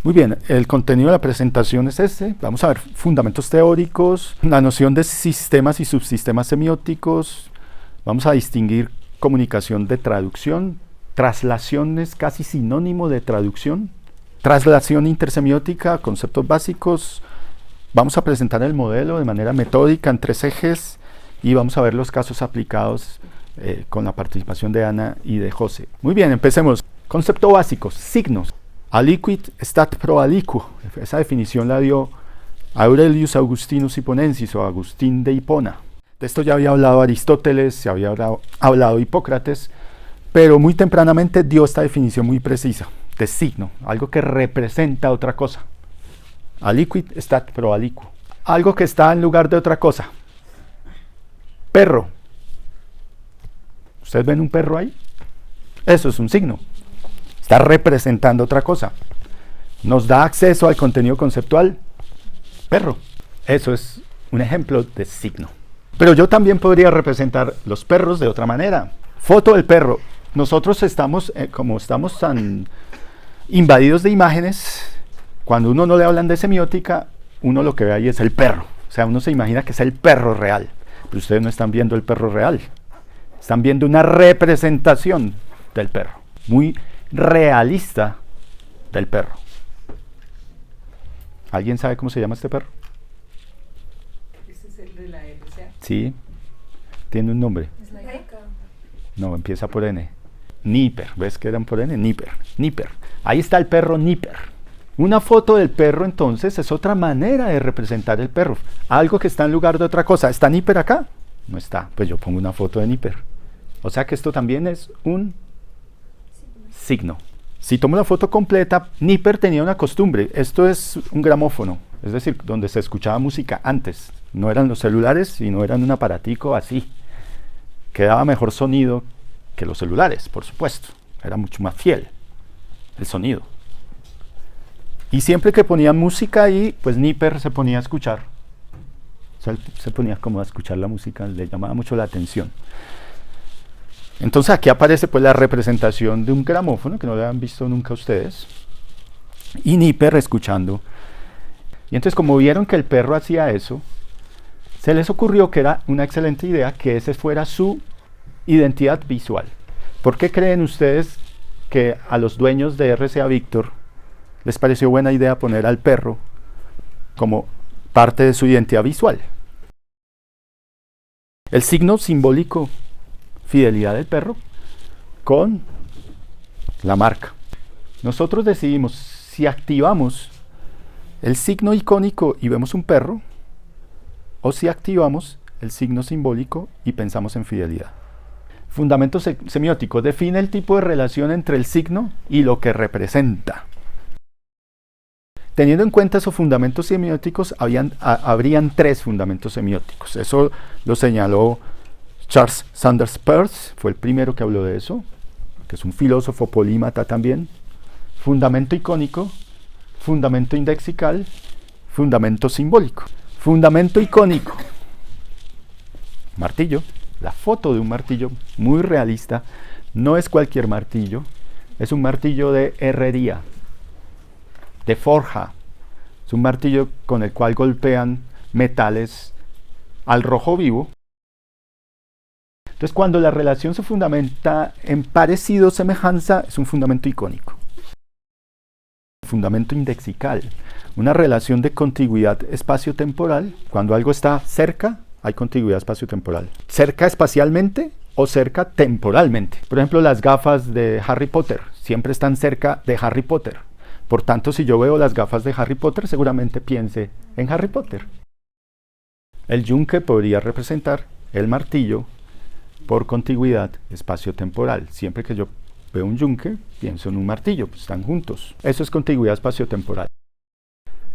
Muy bien, el contenido de la presentación es este. Vamos a ver fundamentos teóricos, la noción de sistemas y subsistemas semióticos. Vamos a distinguir comunicación de traducción. Traslación es casi sinónimo de traducción. Traslación intersemiótica, conceptos básicos. Vamos a presentar el modelo de manera metódica en 3 ejes y vamos a ver los casos aplicados con la participación de Ana y de José. Muy bien, empecemos. Concepto básico, signos. Aliquid stat pro aliquo. Esa definición la dio Aurelius Augustinus Hiponensis o Agustín de Hipona. De esto ya había hablado Aristóteles, ya había hablado Hipócrates, pero muy tempranamente dio esta definición muy precisa de signo, algo que representa otra cosa. Aliquid stat pro aliquo. Algo que está en lugar de otra cosa. Perro. ¿Ustedes ven un perro ahí? Eso es un signo. Está representando otra cosa. Nos da acceso al contenido conceptual. Perro. Eso es un ejemplo de signo. Pero yo también podría representar los perros de otra manera. Foto del perro. Nosotros estamos, como estamos tan invadidos de imágenes, cuando uno no le hablan de semiótica, uno lo que ve ahí es el perro. O sea, uno se imagina que es el perro real. Pero ustedes no están viendo el perro real. Están viendo una representación del perro. Muy realista del perro. ¿Alguien sabe cómo se llama este perro? ¿Este es el de la RCA? Sí, tiene un nombre. ¿Es la ICA? No, empieza por N. Nipper, ¿ves que eran por N? Nipper, Nipper. Ahí está el perro Nipper. Una foto del perro entonces es otra manera de representar el perro. Algo que está en lugar de otra cosa. ¿Está Nipper acá? No está, pues yo pongo una foto de Nipper. O sea que esto también es un signo. Si tomo la foto completa, Nipper tenía una costumbre. Esto es un gramófono, es decir, donde se escuchaba música antes. No eran los celulares, sino eran un aparatico así. Que daba mejor sonido que los celulares, por supuesto. Era mucho más fiel el sonido. Y siempre que ponían música ahí, pues Nipper se ponía a escuchar. O sea, se ponía como a escuchar la música, le llamaba mucho la atención. Entonces aquí aparece pues la representación de un gramófono, que no lo habían visto nunca ustedes, y Nipper escuchando. Y entonces como vieron que el perro hacía eso, se les ocurrió que era una excelente idea que ese fuera su identidad visual. ¿Por qué creen ustedes que a los dueños de RCA Victor les pareció buena idea poner al perro como parte de su identidad visual? El signo simbólico fidelidad del perro con la marca. Nosotros decidimos si activamos el signo icónico y vemos un perro, o si activamos el signo simbólico y pensamos en fidelidad. Fundamento semiótico define el tipo de relación entre el signo y lo que representa. Teniendo en cuenta esos fundamentos semióticos, habrían 3 fundamentos semióticos. Eso lo señaló Charles Sanders Peirce, fue el primero que habló de eso, que es un filósofo polímata también. Fundamento icónico, fundamento indexical, fundamento simbólico. Fundamento icónico. Martillo, la foto de un martillo muy realista, no es cualquier martillo, es un martillo de herrería, de forja. Es un martillo con el cual golpean metales al rojo vivo. Entonces, cuando la relación se fundamenta en parecido o semejanza, es un fundamento icónico. Fundamento indexical, una relación de contigüidad espacio-temporal. Cuando algo está cerca, hay contigüidad espacio-temporal. Cerca espacialmente o cerca temporalmente. Por ejemplo, las gafas de Harry Potter siempre están cerca de Harry Potter. Por tanto, si yo veo las gafas de Harry Potter, seguramente piense en Harry Potter. El yunque podría representar el martillo por contigüidad espacio-temporal. Siempre que yo veo un yunque, pienso en un martillo, pues están juntos. Eso es contigüidad espacio-temporal.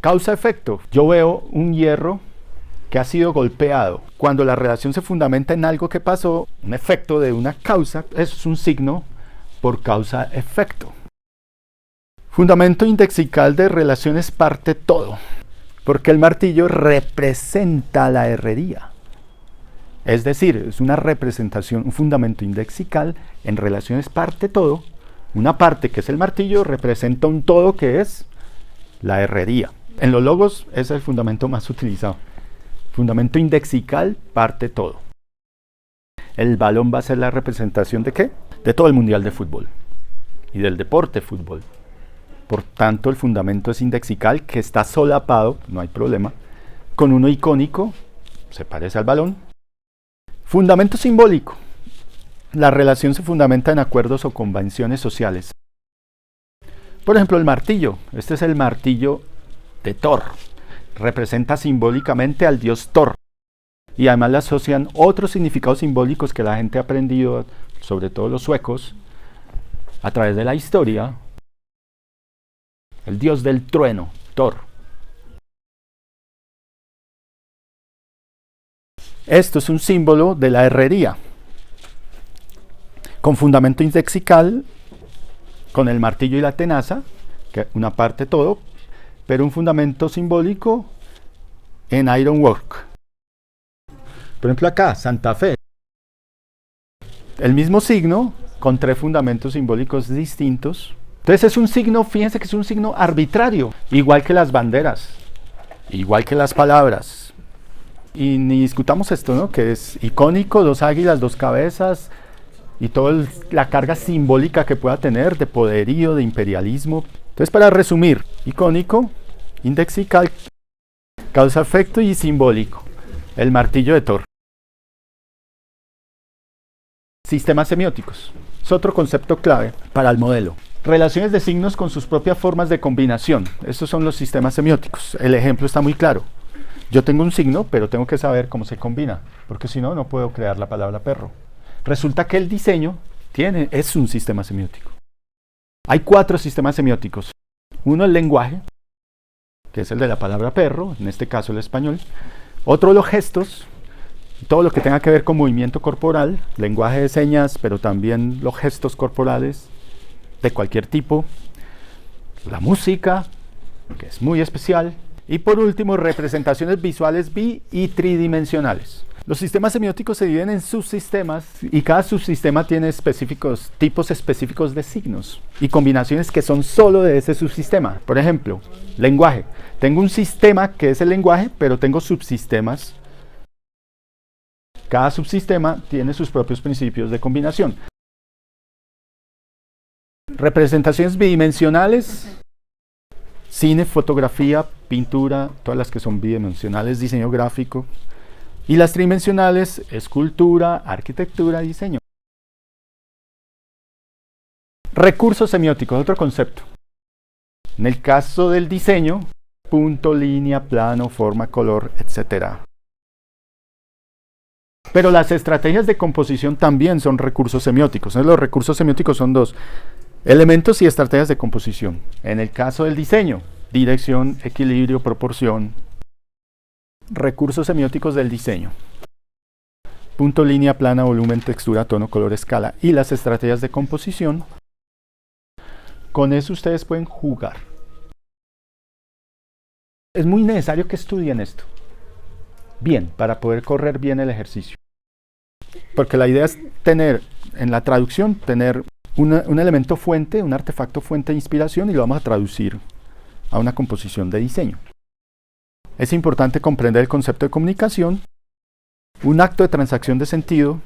Causa-efecto. Yo veo un hierro que ha sido golpeado. Cuando la relación se fundamenta en algo que pasó, un efecto de una causa, eso es un signo por causa-efecto. Fundamento indexical de relaciones parte todo, porque el martillo representa la herrería. Es decir, es una representación, un fundamento indexical en relaciones parte todo. Una parte que es el martillo representa un todo que es la herrería. En los logos es el fundamento más utilizado. Fundamento indexical parte todo. El balón va a ser la representación ¿de qué? De todo el mundial de fútbol y del deporte fútbol. Por tanto, el fundamento es indexical, que está solapado, no hay problema, con uno icónico, se parece al balón. Fundamento simbólico. La relación se fundamenta en acuerdos o convenciones sociales. Por ejemplo, el martillo. Este es el martillo de Thor. Representa simbólicamente al dios Thor. Y además le asocian otros significados simbólicos que la gente ha aprendido, sobre todo los suecos, a través de la historia. El dios del trueno, Thor. Esto es un símbolo de la herrería, con fundamento indexical, con el martillo y la tenaza, que una parte todo, pero un fundamento simbólico en ironwork. Por ejemplo acá, Santa Fe. El mismo signo, con 3 fundamentos simbólicos distintos. Entonces es un signo, fíjense que es un signo arbitrario, igual que las banderas, igual que las palabras. Y ni discutamos esto, ¿no? Que es icónico, 2 águilas, 2 cabezas, y toda la carga simbólica que pueda tener de poderío, de imperialismo. Entonces, para resumir, icónico, indexical, causa-efecto y simbólico. El martillo de Thor. Sistemas semióticos. Es otro concepto clave para el modelo. Relaciones de signos con sus propias formas de combinación. Estos son los sistemas semióticos. El ejemplo está muy claro. Yo tengo un signo, pero tengo que saber cómo se combina, porque si no, no puedo crear la palabra perro. Resulta que el diseño es un sistema semiótico. Hay 4 sistemas semióticos. Uno, el lenguaje, que es el de la palabra perro, en este caso el español. Otro, los gestos, todo lo que tenga que ver con movimiento corporal, lenguaje de señas, pero también los gestos corporales de cualquier tipo. La música, que es muy especial. Y por último, representaciones visuales y tridimensionales. Los sistemas semióticos se dividen en subsistemas y cada subsistema tiene tipos específicos de signos y combinaciones que son solo de ese subsistema. Por ejemplo, lenguaje. Tengo un sistema que es el lenguaje, pero tengo subsistemas. Cada subsistema tiene sus propios principios de combinación. Representaciones bidimensionales. Cine, fotografía, pintura, todas las que son bidimensionales, diseño gráfico. Y las tridimensionales, escultura, arquitectura, diseño. Recursos semióticos, otro concepto. En el caso del diseño, punto, línea, plano, forma, color, etc. Pero las estrategias de composición también son recursos semióticos. Los recursos semióticos son 2. Elementos y estrategias de composición. En el caso del diseño, dirección, equilibrio, proporción. Recursos semióticos del diseño. Punto, línea, plana, volumen, textura, tono, color, escala. Y las estrategias de composición. Con eso ustedes pueden jugar. Es muy necesario que estudien esto. Bien, para poder correr bien el ejercicio. Porque la idea es tener, en la traducción, tener un elemento fuente, un artefacto fuente de inspiración y lo vamos a traducir a una composición de diseño. Es importante comprender el concepto de comunicación, un acto de transacción de sentido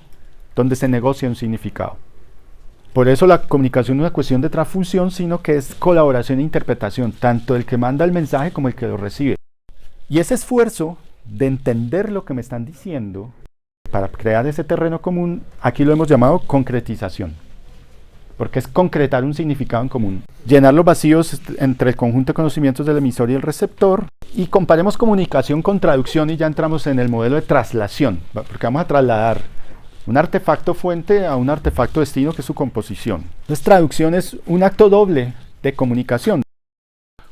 donde se negocia un significado. Por eso la comunicación no es una cuestión de transfunción, sino que es colaboración e interpretación, tanto el que manda el mensaje como el que lo recibe. Y ese esfuerzo de entender lo que me están diciendo para crear ese terreno común, aquí lo hemos llamado concretización. Porque es concretar un significado en común. Llenar los vacíos entre el conjunto de conocimientos del emisor y el receptor. Y comparemos comunicación con traducción y ya entramos en el modelo de traslación. Porque vamos a trasladar un artefacto fuente a un artefacto destino que es su composición. Entonces traducción es un acto doble de comunicación.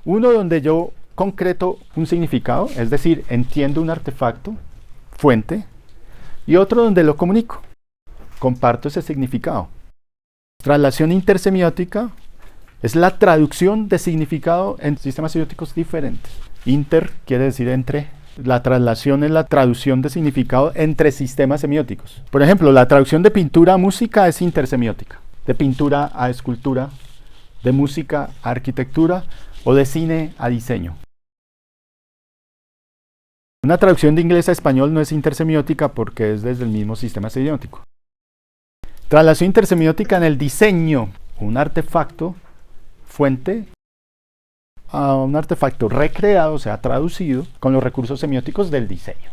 Uno donde yo concreto un significado, es decir, entiendo un artefacto fuente. Y otro donde lo comunico. Comparto ese significado. Traslación intersemiótica es la traducción de significado en sistemas semióticos diferentes. Inter quiere decir entre. La traslación es la traducción de significado entre sistemas semióticos. Por ejemplo, la traducción de pintura a música es intersemiótica. De pintura a escultura, de música a arquitectura o de cine a diseño. Una traducción de inglés a español no es intersemiótica porque es desde el mismo sistema semiótico. Traslación intersemiótica en el diseño, un artefacto fuente a un artefacto recreado, o sea, traducido con los recursos semióticos del diseño.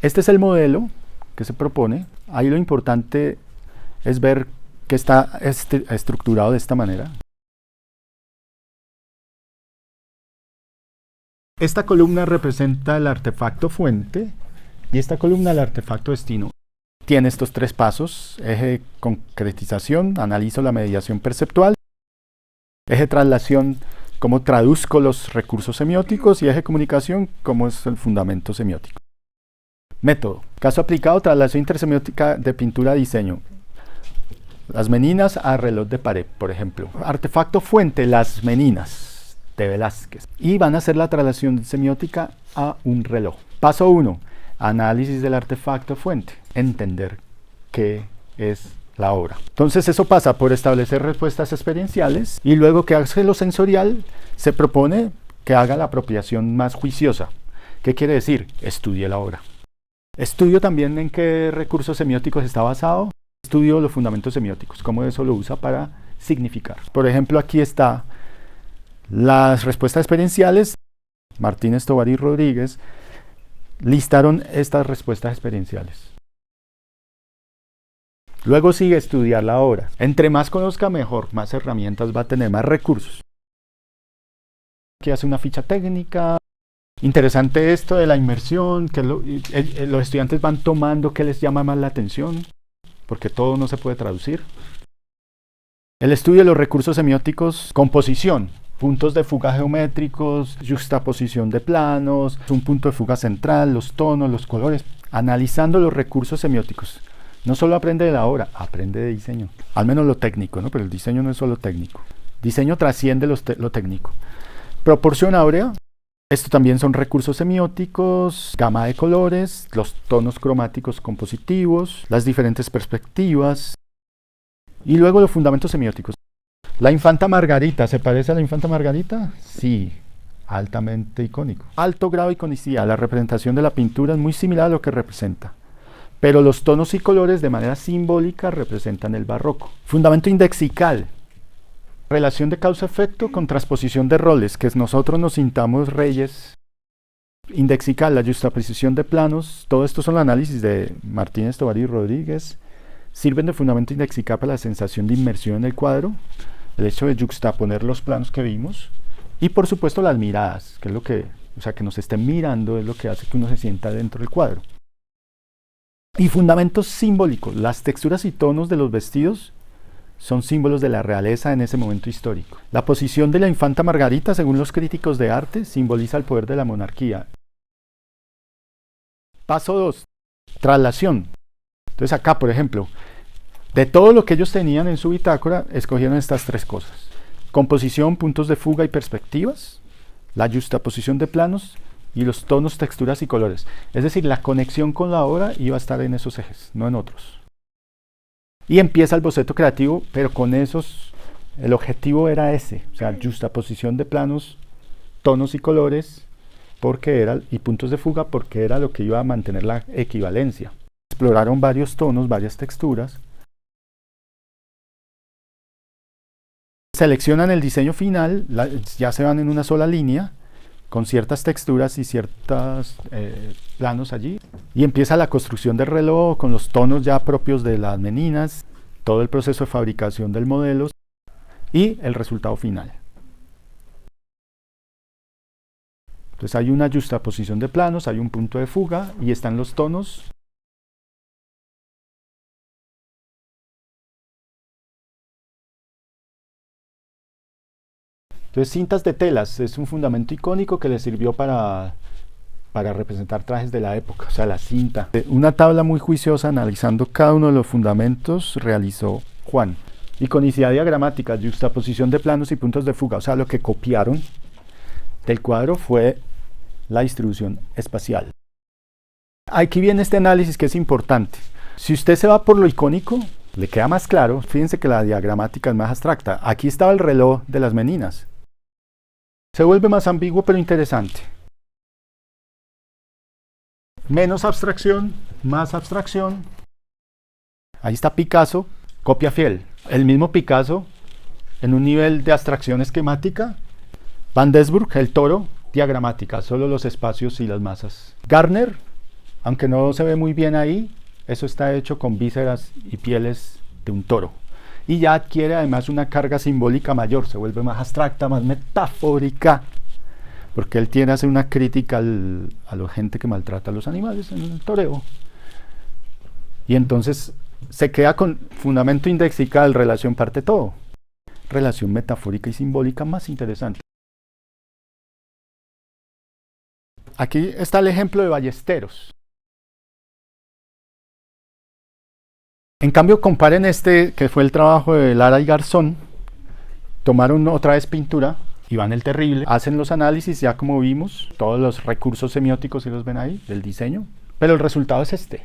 Este es el modelo que se propone. Ahí lo importante es ver que está estructurado de esta manera. Esta columna representa el artefacto fuente y esta columna el artefacto destino. Tiene estos tres pasos: eje concretización, analizo la mediación perceptual; eje traslación, cómo traduzco los recursos semióticos; y eje comunicación, cómo es el fundamento semiótico. Método. Caso aplicado: traslación intersemiótica de pintura a diseño. Las meninas a reloj de pared, por ejemplo. Artefacto fuente, las meninas de Velázquez. Y van a hacer la traslación semiótica a un reloj. Paso 1. Análisis del artefacto fuente. Entender qué es la obra. Entonces eso pasa por establecer respuestas experienciales, y luego que hace lo sensorial, se propone que haga la apropiación más juiciosa. ¿Qué quiere decir? Estudie la obra. Estudio también en qué recursos semióticos está basado. Estudio los fundamentos semióticos, cómo eso lo usa para significar. Por ejemplo, aquí está las respuestas experienciales. Martínez, Tovar y Rodríguez listaron estas respuestas experienciales. Luego sigue estudiar la obra. Entre más conozca, mejor, más herramientas va a tener, más recursos. Aquí hace una ficha técnica. Interesante esto de la inmersión, que los estudiantes van tomando qué les llama más la atención, porque todo no se puede traducir. El estudio de los recursos semióticos: composición, puntos de fuga geométricos, juxtaposición de planos, un punto de fuga central, los tonos, los colores. Analizando los recursos semióticos. No solo aprende de la obra, aprende de diseño. Al menos lo técnico, ¿no? Pero el diseño no es solo técnico. Diseño trasciende lo técnico. Proporción áurea. Esto también son recursos semióticos, gama de colores, los tonos cromáticos compositivos, las diferentes perspectivas. Y luego los fundamentos semióticos. La infanta Margarita, ¿se parece a la infanta Margarita? Sí, altamente icónico. Alto grado de iconicidad, la representación de la pintura es muy similar a lo que representa, pero los tonos y colores de manera simbólica representan el barroco. Fundamento indexical. Relación de causa-efecto con transposición de roles, que nosotros nos sintamos reyes. Indexical, la juxtaposición de planos. Todo esto son análisis de Martínez, Tovar y Rodríguez. Sirven de fundamento indexical para la sensación de inmersión en el cuadro, el hecho de juxtaponer los planos que vimos, y por supuesto las miradas, que es lo que, que nos estén mirando es lo que hace que uno se sienta dentro del cuadro. Y fundamentos simbólicos, las texturas y tonos de los vestidos son símbolos de la realeza en ese momento histórico. La posición de la infanta Margarita, según los críticos de arte, simboliza el poder de la monarquía. Paso 2. Traslación. Entonces acá, por ejemplo, de todo lo que ellos tenían en su bitácora, escogieron estas tres cosas: composición, puntos de fuga y perspectivas, la juxtaposición de planos y los tonos, texturas y colores. Es decir, la conexión con la obra iba a estar en esos ejes, no en otros. Y empieza el boceto creativo, pero con esos, el objetivo era ese, juxtaposición de planos, tonos y colores, y puntos de fuga, porque era lo que iba a mantener la equivalencia. Exploraron varios tonos, varias texturas. Seleccionan el diseño final, ya se van en una sola línea, con ciertas texturas y ciertos planos allí, y empieza la construcción del reloj con los tonos ya propios de las meninas, todo el proceso de fabricación del modelo y el resultado final. Entonces hay una juxtaposición de planos, hay un punto de fuga y están los tonos. Entonces, cintas de telas es un fundamento icónico que le sirvió para representar trajes de la época, la cinta. Una tabla muy juiciosa analizando cada uno de los fundamentos realizó Juan. Iconicidad diagramática, juxtaposición de planos y puntos de fuga. Lo que copiaron del cuadro fue la distribución espacial. Aquí viene este análisis que es importante. Si usted se va por lo icónico, le queda más claro. Fíjense que la diagramática es más abstracta. Aquí estaba el reloj de las meninas. Se vuelve más ambiguo pero interesante. Menos abstracción, más abstracción. Ahí está Picasso, copia fiel. El mismo Picasso, en un nivel de abstracción esquemática. Van Desburg, el toro, diagramática, solo los espacios y las masas. Garner, aunque no se ve muy bien ahí, eso está hecho con vísceras y pieles de un toro. Y ya adquiere además una carga simbólica mayor, se vuelve más abstracta, más metafórica, porque él tiene que hacer una crítica a la gente que maltrata a los animales en el toreo. Y entonces se queda con fundamento indexical, relación parte todo. Relación metafórica y simbólica más interesante. Aquí está el ejemplo de Ballesteros. En cambio, comparen este, que fue el trabajo de Lara y Garzón. Tomaron otra vez pintura, Iván el Terrible, hacen los análisis, ya como vimos, todos los recursos semióticos, si los ven ahí, del diseño, pero el resultado es este.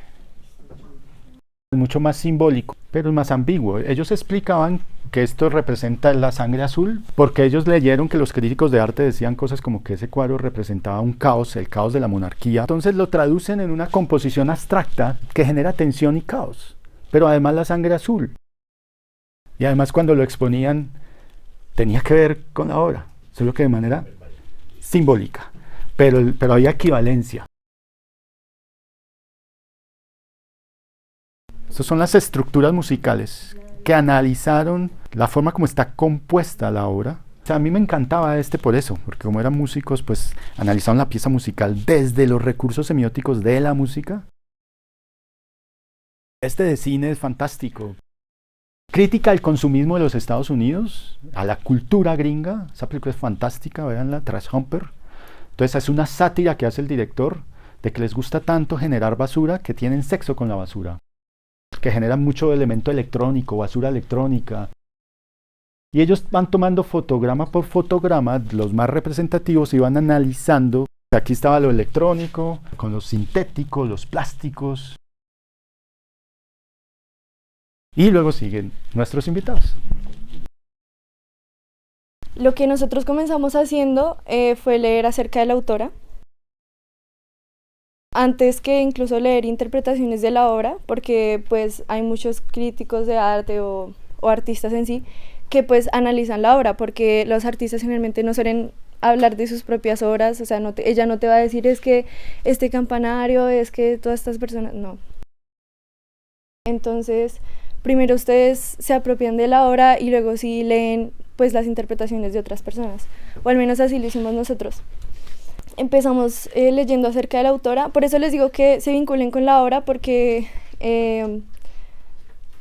Es mucho más simbólico, pero es más ambiguo. Ellos explicaban que esto representa la sangre azul, porque ellos leyeron que los críticos de arte decían cosas como que ese cuadro representaba un caos, el caos de la monarquía. Entonces lo traducen en una composición abstracta que genera tensión y caos, pero además la sangre azul. Y además cuando lo exponían tenía que ver con la obra, solo que de manera simbólica, pero había equivalencia. Estas son las estructuras musicales que analizaron la forma como está compuesta la obra. O sea, a mí me encantaba por eso, porque como eran músicos, pues analizaron la pieza musical desde los recursos semióticos de la música. Este de cine es fantástico. Crítica al consumismo de los Estados Unidos, a la cultura gringa. Esa película es fantástica, véanla, Trash Humper. Entonces es una sátira que hace el director de que les gusta tanto generar basura que tienen sexo con la basura, que generan mucho elemento electrónico, basura electrónica. Y ellos van tomando fotograma por fotograma, los más representativos, y van analizando. Aquí estaba lo electrónico, con los sintéticos, los plásticos. Y luego siguen nuestros invitados. Lo que nosotros comenzamos haciendo fue leer acerca de la autora, antes que incluso leer interpretaciones de la obra, porque pues hay muchos críticos de arte o artistas en sí que pues analizan la obra, porque los artistas generalmente no suelen hablar de sus propias obras. O sea, ella no te va a decir es que este campanario, es que todas estas personas, no. Entonces, primero ustedes se apropian de la obra y luego sí leen pues las interpretaciones de otras personas, o al menos así lo hicimos nosotros. Empezamos leyendo acerca de la autora, por eso les digo que se vinculen con la obra, porque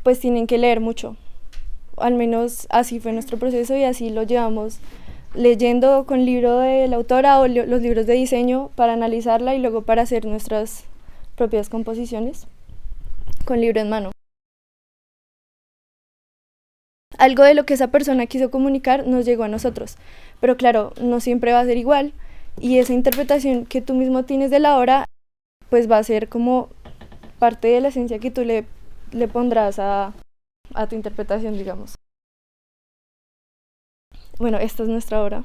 pues tienen que leer mucho, al menos así fue nuestro proceso y así lo llevamos, leyendo con el libro de la autora o los libros de diseño para analizarla y luego para hacer nuestras propias composiciones con libro en mano. Algo de lo que esa persona quiso comunicar nos llegó a nosotros, pero claro, no siempre va a ser igual, y esa interpretación que tú mismo tienes de la obra pues va a ser como parte de la esencia que tú le pondrás a tu interpretación, digamos. Bueno, esta es nuestra obra.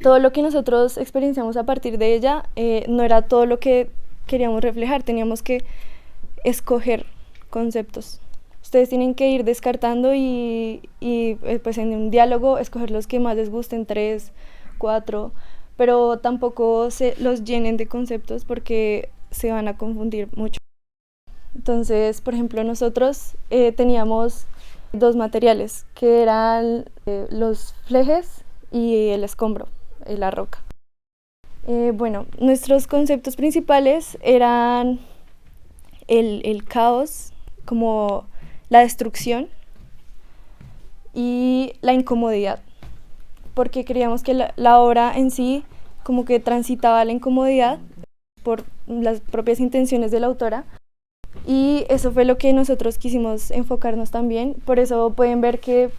Todo lo que nosotros experienciamos a partir de ella no era todo lo que queríamos reflejar, teníamos que escoger conceptos. Ustedes tienen que ir descartando y pues en un diálogo escoger los que más les gusten, 3, 4, pero tampoco se los llenen de conceptos porque se van a confundir mucho. Entonces, por ejemplo, nosotros teníamos 2 materiales, que eran los flejes y el escombro, la roca. Bueno, nuestros conceptos principales eran el caos, como la destrucción y la incomodidad, porque creíamos que la obra en sí como que transitaba la incomodidad por las propias intenciones de la autora, y eso fue lo que nosotros quisimos enfocarnos también. Por eso pueden ver que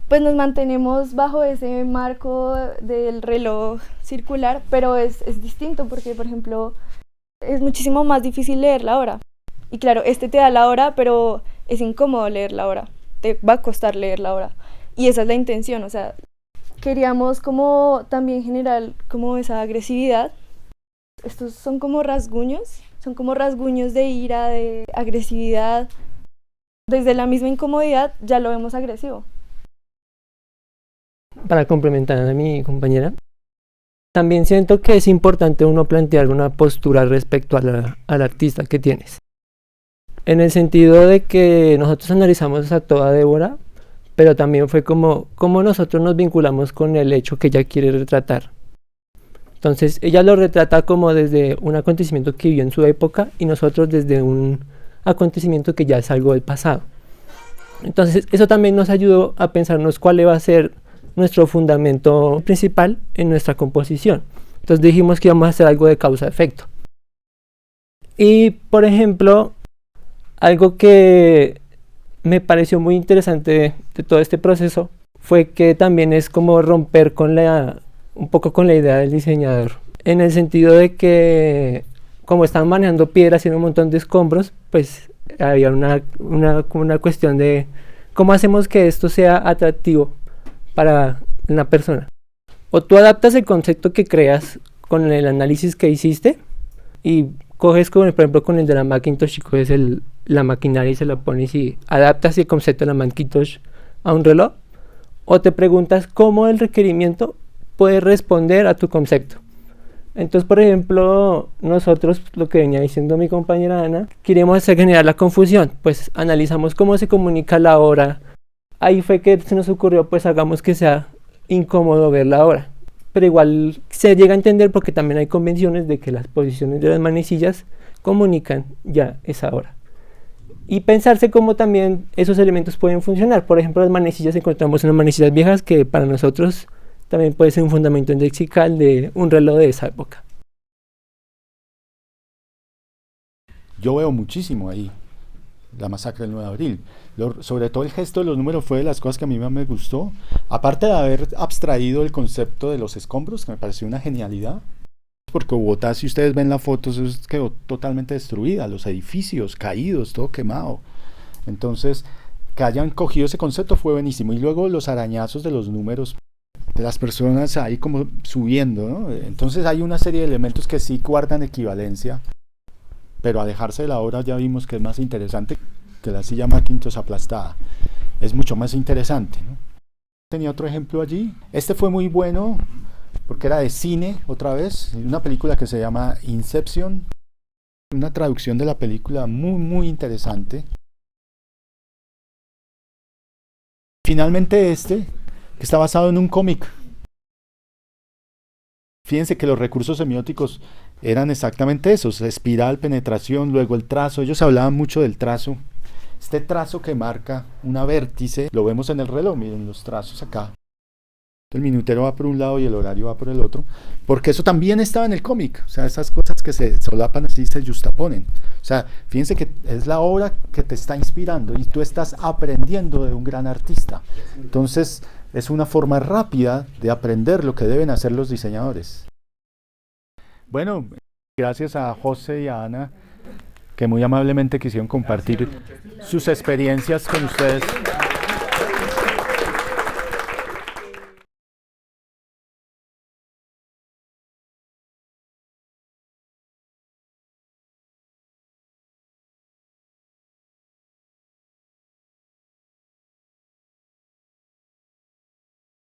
pues nos mantenemos bajo ese marco del reloj circular, pero es distinto porque, por ejemplo, es muchísimo más difícil leer la obra. Y claro, te da la hora, pero es incómodo leer la obra, te va a costar leer la obra. y esa es la intención, o sea, queríamos como también generar como esa agresividad. Estos son como rasguños de ira, de agresividad. Desde la misma incomodidad ya lo vemos agresivo. Para complementar a mi compañera, también siento que es importante uno plantear una postura respecto al artista que tienes. En el sentido de que nosotros analizamos a toda Débora, pero también fue como nosotros nos vinculamos con el hecho que ella quiere retratar. Entonces ella lo retrata como desde un acontecimiento que vivió en su época y nosotros desde un acontecimiento que ya es algo del pasado. Entonces eso también nos ayudó a pensarnos cuál iba a ser nuestro fundamento principal en nuestra composición. Entonces dijimos que íbamos a hacer algo de causa-efecto. Y por ejemplo, algo que me pareció muy interesante de todo este proceso fue que también es como romper un poco con la idea del diseñador, en el sentido de que como estaban manejando piedras y un montón de escombros, pues había una cuestión de cómo hacemos que esto sea atractivo para una persona. O tú adaptas el concepto que creas con el análisis que hiciste y coges, por ejemplo, con el de la Macintosh y coges la maquinaria y se la pones y adaptas el concepto de la Macintosh a un reloj, o te preguntas cómo el requerimiento puede responder a tu concepto. Entonces, por ejemplo, nosotros, lo que venía diciendo mi compañera Ana, queremos hacer generar la confusión, pues analizamos cómo se comunica la hora. Ahí fue que se nos ocurrió, pues hagamos que sea incómodo ver la hora, pero igual se llega a entender porque también hay convenciones de que las posiciones de las manecillas comunican ya esa hora. Y pensarse cómo también esos elementos pueden funcionar. Por ejemplo, las manecillas, encontramos unas manecillas viejas que para nosotros también puede ser un fundamento lexical de un reloj de esa época. Yo veo muchísimo ahí la masacre del 9 de abril. Sobre todo el gesto de los números fue de las cosas que a mí más me gustó. Aparte de haber abstraído el concepto de los escombros, que me pareció una genialidad. Porque Bogotá, si ustedes ven las fotos, quedó totalmente destruida. Los edificios caídos, todo quemado. Entonces, que hayan cogido ese concepto fue buenísimo. Y luego los arañazos de los números, de las personas ahí como subiendo, ¿no? Entonces hay una serie de elementos que sí guardan equivalencia. Pero alejarse de la obra ya vimos que es más interesante que la silla Macintosh aplastada. Es mucho más interesante, ¿no? Tenía otro ejemplo allí. Este fue muy bueno porque era de cine, otra vez, una película que se llama Inception. Una traducción de la película muy, muy interesante. Finalmente que está basado en un cómic. Fíjense que los recursos semióticos eran exactamente esos, espiral, penetración, luego el trazo. Ellos hablaban mucho del trazo. Este trazo que marca una vértice, lo vemos en el reloj, miren los trazos acá. El minutero va por un lado y el horario va por el otro, porque eso también estaba en el cómic. O sea, esas cosas que se solapan así, se justaponen. O sea, fíjense que es la obra que te está inspirando y tú estás aprendiendo de un gran artista. Entonces, es una forma rápida de aprender lo que deben hacer los diseñadores. Bueno, gracias a José y a Ana, que muy amablemente quisieron compartir sus experiencias con ustedes.